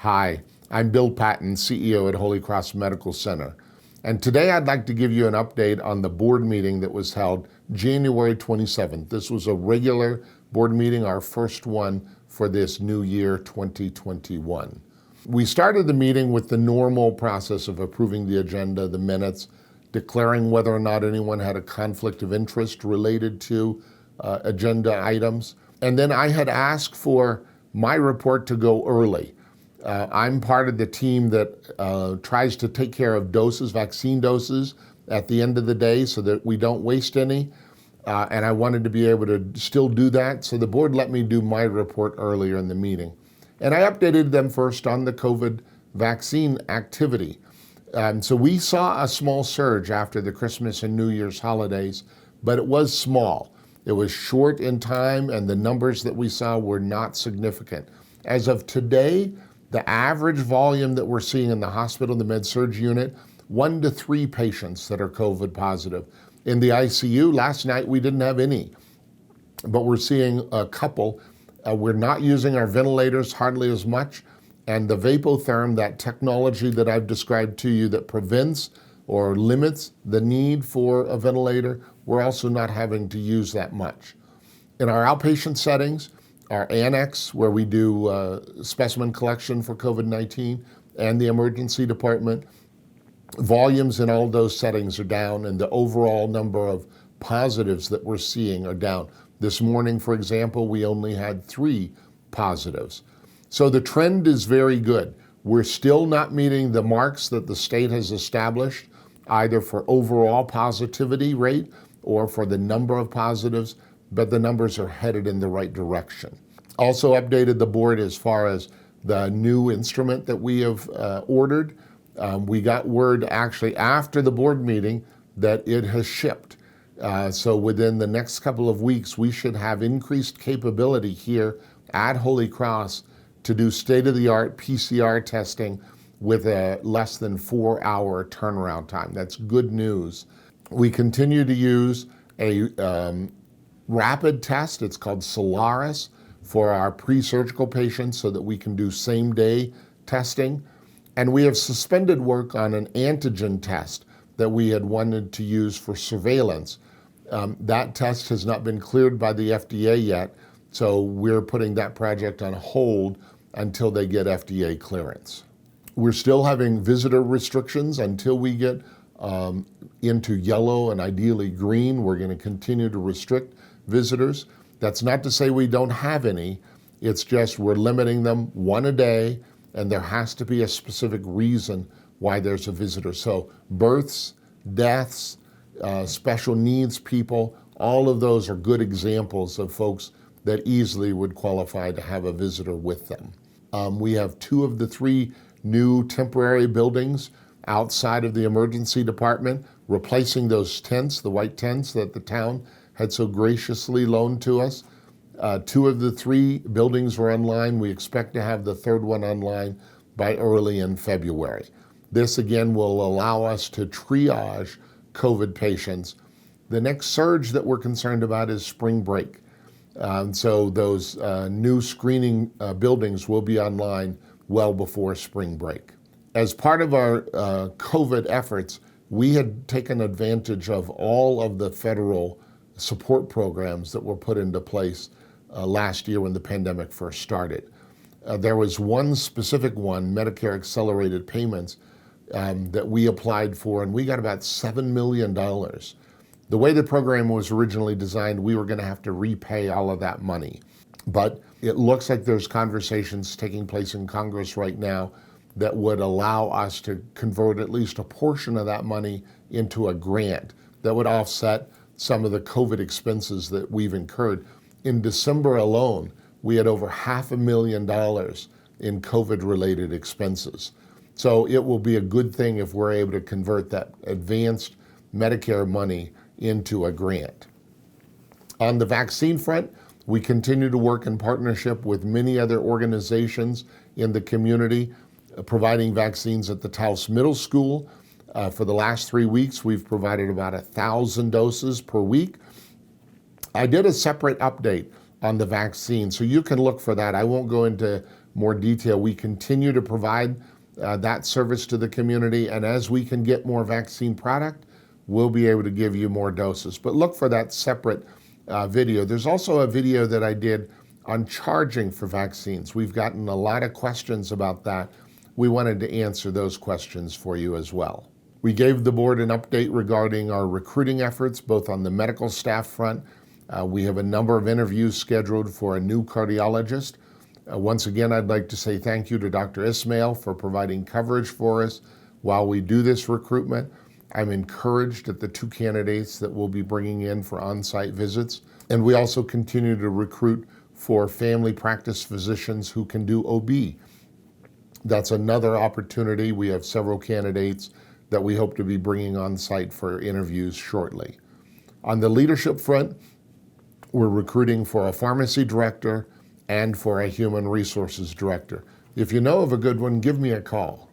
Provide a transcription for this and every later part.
Hi, I'm Bill Patten, CEO at Holy Cross Medical Center. And today I'd like to give you an update on the board meeting that was held January 27th. This was a regular board meeting, our first one for this new year, 2021. We started the meeting with the normal process of approving the agenda, the minutes, declaring whether or not anyone had a conflict of interest related to agenda items. And then I had asked for my report to go early. I'm part of the team that tries to take care of doses, vaccine doses, at the end of the day so that we don't waste any. And I wanted to be able to still do that. So the board let me do my report earlier in the meeting. And I updated them first on the COVID vaccine activity. So we saw a small surge after the Christmas and New Year's holidays, but it was small. It was short in time, and the numbers that we saw were not significant. As of today, the average volume that we're seeing in the hospital, the med-surg unit, 1 to 3 patients that are COVID positive. In the ICU, last night we didn't have any, but we're seeing a couple. We're not using our ventilators hardly as much, and the vapotherm, that technology that I've described to you that prevents or limits the need for a ventilator, we're also not having to use that much. In our outpatient settings, our annex, where we do specimen collection for COVID-19, and the emergency department, volumes in all those settings are down, and the overall number of positives that we're seeing are down. This morning, for example, we only had 3 positives. So the trend is very good. We're still not meeting the marks that the state has established, either for overall positivity rate or for the number of positives, but the numbers are headed in the right direction. Also updated the board as far as the new instrument that we have ordered. We got word actually after the board meeting that it has shipped. So within the next couple of weeks, we should have increased capability here at Holy Cross to do state-of-the-art PCR testing with a less than 4-hour turnaround time. That's good news. We continue to use a rapid test. It's called Solaris for our pre-surgical patients so that we can do same-day testing. And we have suspended work on an antigen test that we had wanted to use for surveillance. That test has not been cleared by the FDA yet, so we're putting that project on hold until they get FDA clearance. We're still having visitor restrictions until we get into yellow and ideally green. We're going to continue to restrict visitors. That's not to say we don't have any. It's just we're limiting them 1 a day, and there has to be a specific reason why there's a visitor. So births, deaths, special needs people, all of those are good examples of folks that easily would qualify to have a visitor with them. We have 2 of the 3 new temporary buildings outside of the emergency department, replacing those tents, the white tents that the town had so graciously loaned to us. 2 of the 3 buildings were online. We expect to have the 3rd one online by early in February. This again will allow us to triage COVID patients. The next surge that we're concerned about is spring break. So those new screening buildings will be online well before spring break. As part of our COVID efforts, we had taken advantage of all of the federal support programs that were put into place last year when the pandemic first started. There was one specific one, Medicare Accelerated Payments, that we applied for, and we got about $7 million. The way the program was originally designed, we were going to have to repay all of that money. But it looks like there's conversations taking place in Congress right now that would allow us to convert at least a portion of that money into a grant that would offset some of the COVID expenses that we've incurred. In December alone, we had over $500,000 in COVID-related expenses. So it will be a good thing if we're able to convert that advanced Medicare money into a grant. On the vaccine front, we continue to work in partnership with many other organizations in the community, providing vaccines at the Taos Middle School. For the last 3 weeks, we've provided about 1,000 doses per week. I did a separate update on the vaccine, so you can look for that. I won't go into more detail. We continue to provide that service to the community, and as we can get more vaccine product, we'll be able to give you more doses. But look for that separate video. There's also a video that I did on charging for vaccines. We've gotten a lot of questions about that. We wanted to answer those questions for you as well. We gave the board an update regarding our recruiting efforts, both on the medical staff front. We have a number of interviews scheduled for a new cardiologist. Once again, I'd like to say thank you to Dr. Ismail for providing coverage for us while we do this recruitment. I'm encouraged at the 2 candidates that we'll be bringing in for on-site visits. And we also continue to recruit for family practice physicians who can do OB. That's another opportunity. We have several candidates that we hope to be bringing on site for interviews shortly. On the leadership front, we're recruiting for a pharmacy director and for a human resources director. If you know of a good one, give me a call.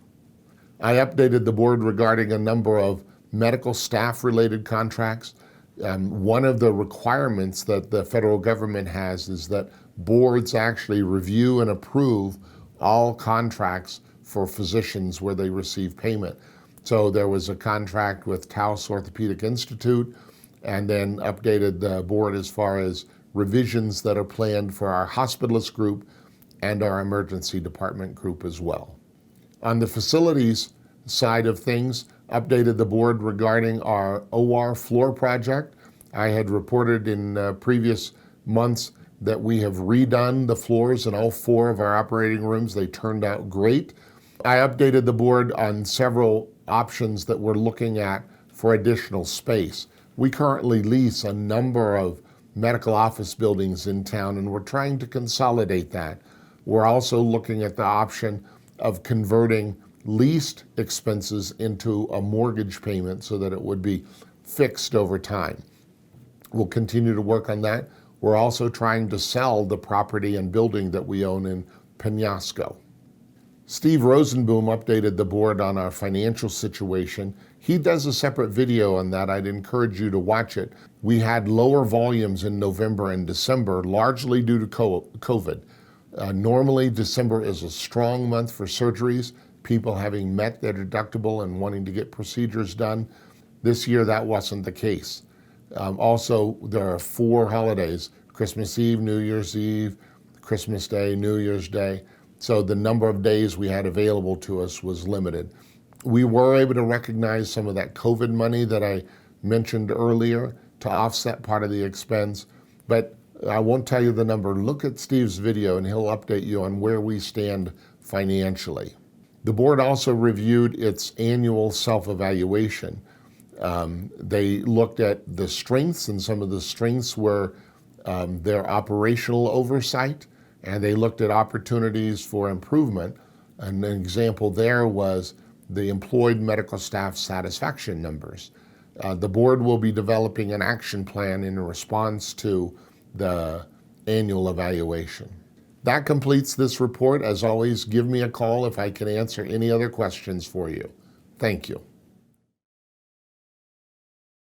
I updated the board regarding a number of medical staff related contracts. One of the requirements that the federal government has is that boards actually review and approve all contracts for physicians where they receive payment. So there was a contract with Taos Orthopedic Institute, and then updated the board as far as revisions that are planned for our hospitalist group and our emergency department group as well. On the facilities side of things, updated the board regarding our OR floor project. I had reported in previous months that we have redone the floors in all 4 of our operating rooms. They turned out great. I updated the board on several options that we're looking at for additional space. We currently lease a number of medical office buildings in town, and we're trying to consolidate that. We're also looking at the option of converting leased expenses into a mortgage payment so that it would be fixed over time. We'll continue to work on that. We're also trying to sell the property and building that we own in Penasco. Steve Rosenboom updated the board on our financial situation. He does a separate video on that. I'd encourage you to watch it. We had lower volumes in November and December, largely due to COVID. Normally, December is a strong month for surgeries, people having met their deductible and wanting to get procedures done. This year, that wasn't the case. Also, there are 4 holidays: Christmas Eve, New Year's Eve, Christmas Day, New Year's Day. So the number of days we had available to us was limited. We were able to recognize some of that COVID money that I mentioned earlier to offset part of the expense, but I won't tell you the number. Look at Steve's video and he'll update you on where we stand financially. The board also reviewed its annual self-evaluation. They looked at the strengths, and some of the strengths were their operational oversight, and they looked at opportunities for improvement. And an example there was the employed medical staff satisfaction numbers. The board will be developing an action plan in response to the annual evaluation. That completes this report. As always, give me a call if I can answer any other questions for you. Thank you.